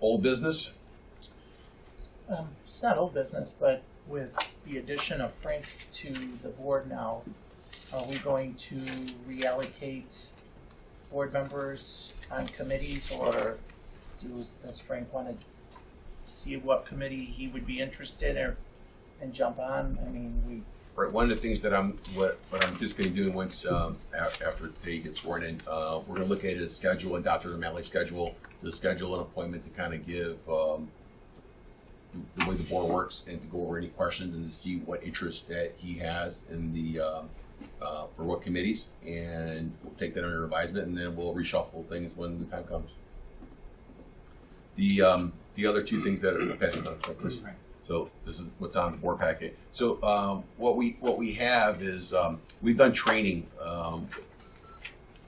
Old business? It's not old business, but with the addition of Frank to the board now, are we going to reallocate board members on committees, or does Frank want to see what committee he would be interested in and jump on? I mean, Right. One of the things that I'm anticipating doing once after today gets sworn in, we're going to look at his schedule and Dr. O'Malley's schedule to schedule an appointment to kind of give the way the board works and to go over any questions and to see what interest that he has in the for what committees, and we'll take that under advisement, and then we'll reshuffle things when the time comes. The other two things that are passing on. So this is what's on the board packet. So what we have is we've done training.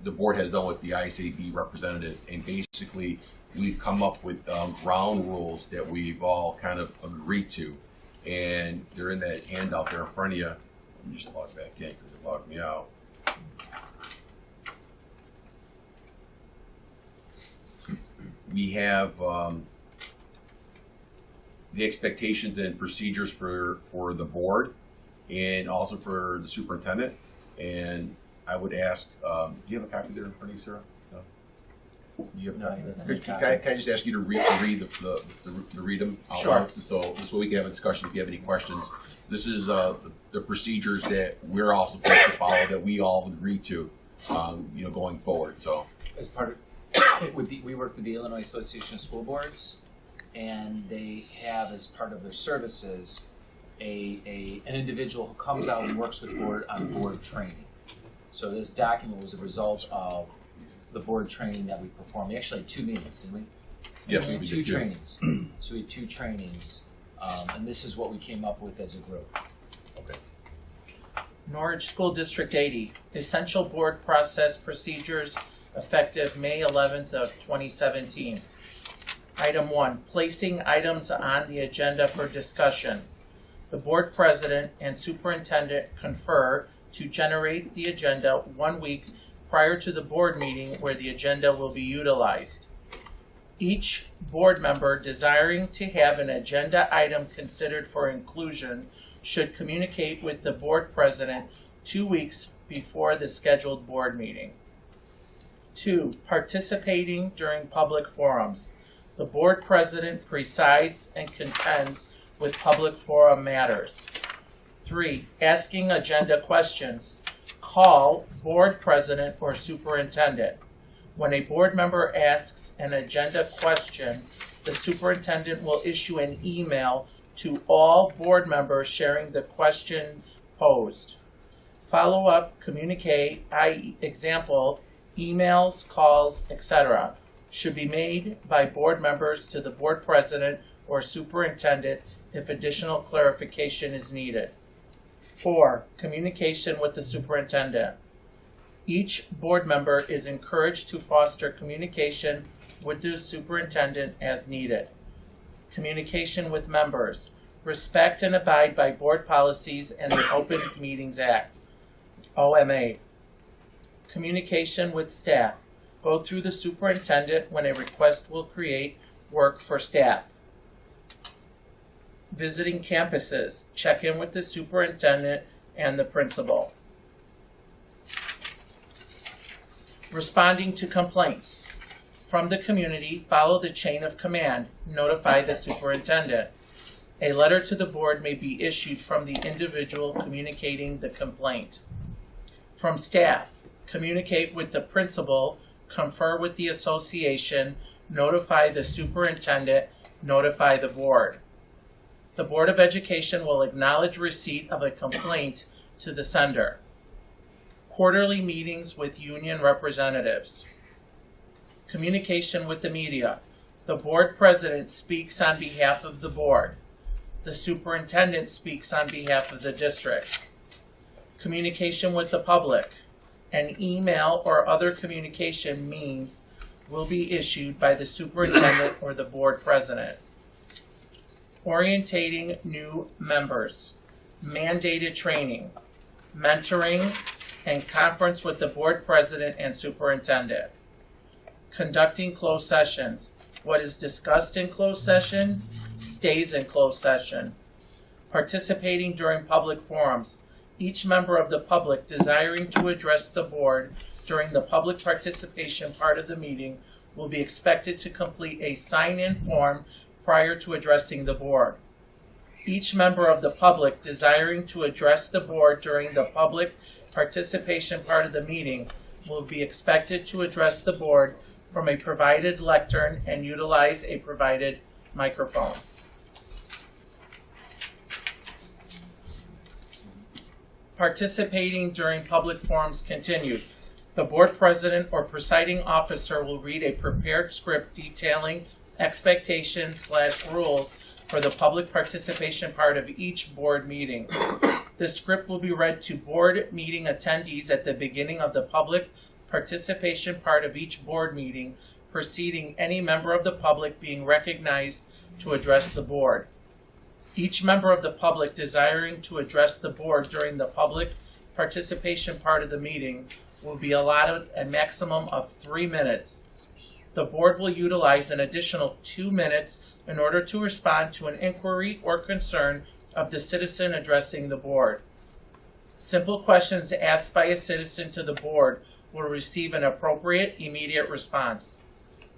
The board has done with the ISAB representatives, and basically we've come up with ground rules that we've all kind of agreed to, and they're in that handout there in front of you. Let me just log back in because it logged me out. We have the expectations and procedures for the board and also for the superintendent. And I would ask, do you have a copy there in front of you, Sarah? No? You have a copy? That's Can I just ask you to read them out Sure. loud? So this way we can have a discussion if you have any questions. This is the procedures that we're all supposed to follow, that we all agree to, going forward. So as part of, we work with the Illinois Association of School Boards, and they have as part of their services an individual who comes out and works with the board on board training. So this document was a result of the board training that we performed. We actually had 2 meetings, didn't we? yes, we had we two did too. trainings. So we had 2 trainings, and this is what we came up with as a group. Okay. Norwich School District 80, Essential Board Process Procedures, effective May 11th of 2017. Item 1, placing items on the agenda for discussion. The board president and superintendent confer to generate the agenda 1 week prior to the board meeting where the agenda will be utilized. Each board member desiring to have an agenda item considered for inclusion should communicate with the board president 2 weeks before the scheduled board meeting. 2, participating during public forums. The board president presides and contends with public forum matters. 3, asking agenda questions. Call board president or superintendent. When a board member asks an agenda question, the superintendent will issue an email to all board members sharing the question posed. Follow-up communique, i.e. example, emails, calls, etc., should be made by board members to the board president or superintendent if additional clarification is needed. 4, communication with the superintendent. Each board member is encouraged to foster communication with the superintendent as needed. Communication with members. Respect and abide by board policies and the Open Meetings Act, OMA. Communication with staff. Go through the superintendent when a request will create work for staff. Visiting campuses. Check in with the superintendent and the principal. Responding to complaints. From the community, follow the chain of command. Notify the superintendent. A letter to the board may be issued from the individual communicating the complaint. From staff, communicate with the principal, confer with the association, notify the superintendent, notify the board. The Board of Education will acknowledge receipt of a complaint to the sender. Quarterly meetings with union representatives. Communication with the media. The board president speaks on behalf of the board. The superintendent speaks on behalf of the district. Communication with the public. An email or other communication means will be issued by the superintendent or the board president. Orientating new members. Mandated training. Mentoring and conference with the board president and superintendent. Conducting closed sessions. What is discussed in closed sessions stays in closed session. Participating during public forums. Each member of the public desiring to address the board during the public participation part of the meeting will be expected to complete a sign-in form prior to addressing the board. Each member of the public desiring to address the board during the public participation part of the meeting will be expected to address the board from a provided lectern and utilize a provided microphone. Participating during public forums continued. The board president or presiding officer will read a prepared script detailing expectations/rules for the public participation part of each board meeting. The script will be read to board meeting attendees at the beginning of the public participation part of each board meeting, preceding any member of the public being recognized to address the board. Each member of the public desiring to address the board during the public participation part of the meeting will be allotted a maximum of 3 minutes. The board will utilize an additional 2 minutes in order to respond to an inquiry or concern of the citizen addressing the board. Simple questions asked by a citizen to the board will receive an appropriate immediate response.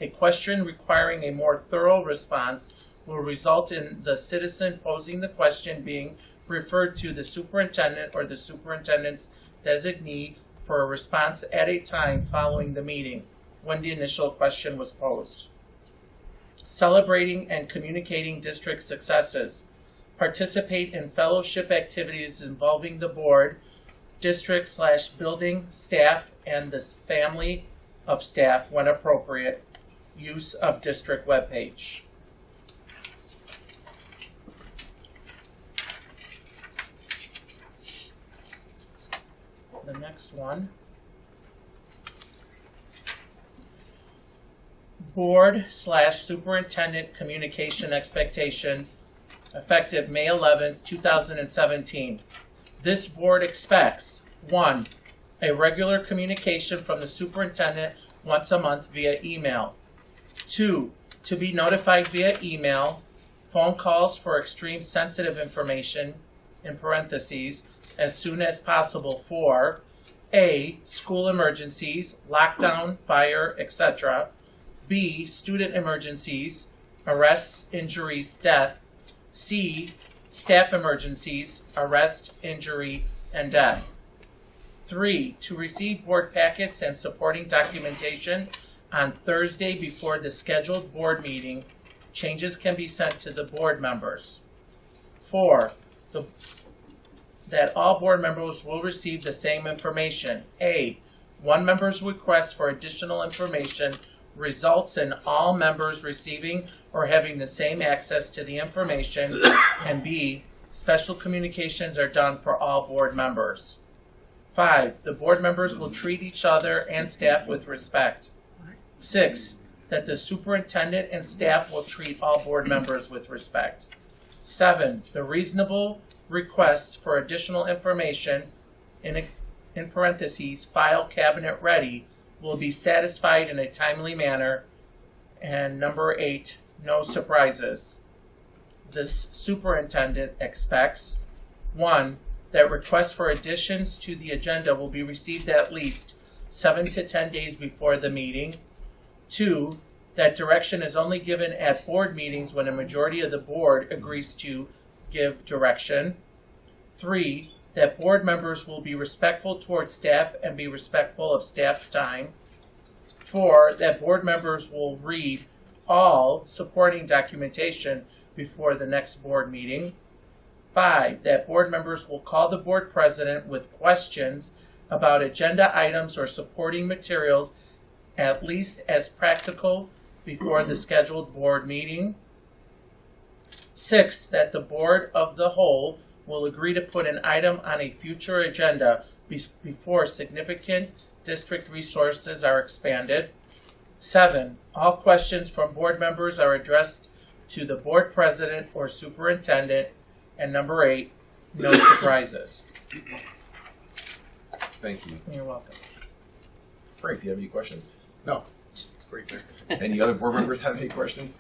A question requiring a more thorough response will result in the citizen posing the question being referred to the superintendent or the superintendent's designee for a response at a time following the meeting when the initial question was posed. Celebrating and communicating district successes. Participate in fellowship activities involving the board, district/building staff, and the family of staff when appropriate. Use of district webpage. The next one. Board/superintendent communication expectations, effective May 11, 2017. This board expects 1. A regular communication from the superintendent once a month via email. 2. To be notified via email, phone calls for extreme sensitive information, in parentheses, as soon as possible for A. School emergencies, lockdown, fire, etc. B. Student emergencies, arrests, injuries, death. C. Staff emergencies, arrest, injury, and death. 3. To receive board packets and supporting documentation on Thursday before the scheduled board meeting. Changes can be sent to the board members. 4. That all board members will receive the same information. A. One member's request for additional information results in all members receiving or having the same access to the information. And B. Special communications are done for all board members. 5. The board members will treat each other and staff with respect. 6. That the superintendent and staff will treat all board members with respect. 7. The reasonable requests for additional information, in parentheses, file cabinet ready, will be satisfied in a timely manner. And number 8, no surprises. This superintendent expects 1. That requests for additions to the agenda will be received at least 7 to 10 days before the meeting. 2. That direction is only given at board meetings when a majority of the board agrees to give direction. 3. That board members will be respectful towards staff and be respectful of staff's time. 4. That board members will read all supporting documentation before the next board meeting. 5. That board members will call the board president with questions about agenda items or supporting materials at least as practical before the scheduled board meeting. 6. That the board of the whole will agree to put an item on a future agenda before significant district resources are expanded. 7. All questions from board members are addressed to the board president or superintendent. And number 8, no surprises. Thank you. You're welcome. Frank, do you have any questions? No. Any other board members have any questions?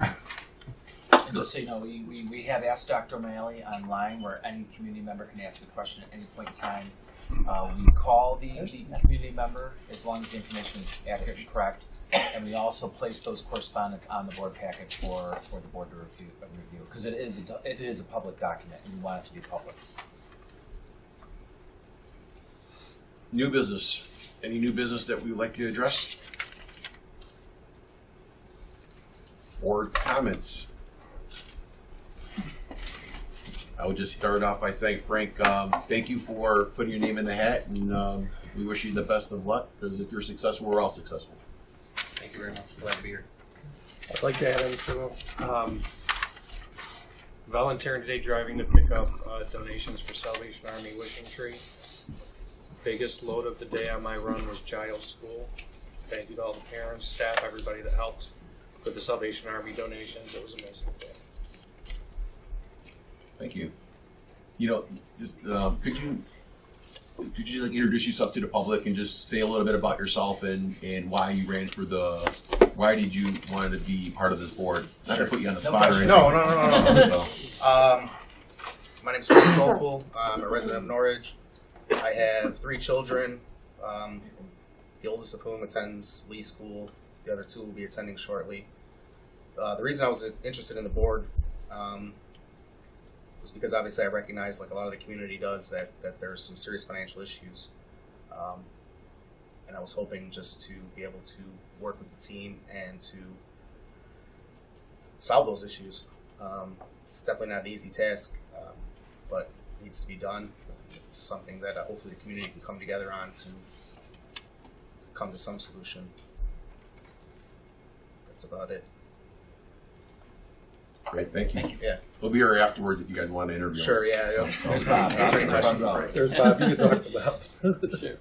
And just so you know, we have Ask Dr. O'Malley online where any community member can ask a question at any point in time. We call the community member as long as the information is accurate and correct. And we also place those correspondence on the board packet for the board to review because it is a public document and we want it to be public. New business. Any new business that we would like to address? Or comments? I would just start off by saying, Frank, thank you for putting your name in the hat, and we wish you the best of luck, because if you're successful, we're all successful. Thank you very much. Glad to be here. I'd like to add in too, volunteering today driving to pick up donations for Salvation Army Wishing Tree. Biggest load of the day on my run was Giles School. Thank you to all the parents, staff, everybody that helped with the Salvation Army donations. It was amazing day. Thank you. You know, just could you like introduce yourself to the public and just say a little bit about yourself and why you ran for why did you want to be part of this board? Not to put you on the spot or anything. No. My name is Chris Stolfel. I'm a resident of Norwich. I have 3 children, the oldest of whom attends Lee School. The other 2 will be attending shortly. The reason I was interested in the board was because obviously I recognize, like a lot of the community does, that there's some serious financial issues. And I was hoping just to be able to work with the team and to solve those issues. It's definitely not an easy task, but it needs to be done. It's something that hopefully the community can come together on to come to some solution. That's about it. Great, thank you. Yeah. We'll be here afterwards if you guys want to interview. Sure, yeah. There's Bob. Answer any questions. There's Bob, you can talk about. Sure.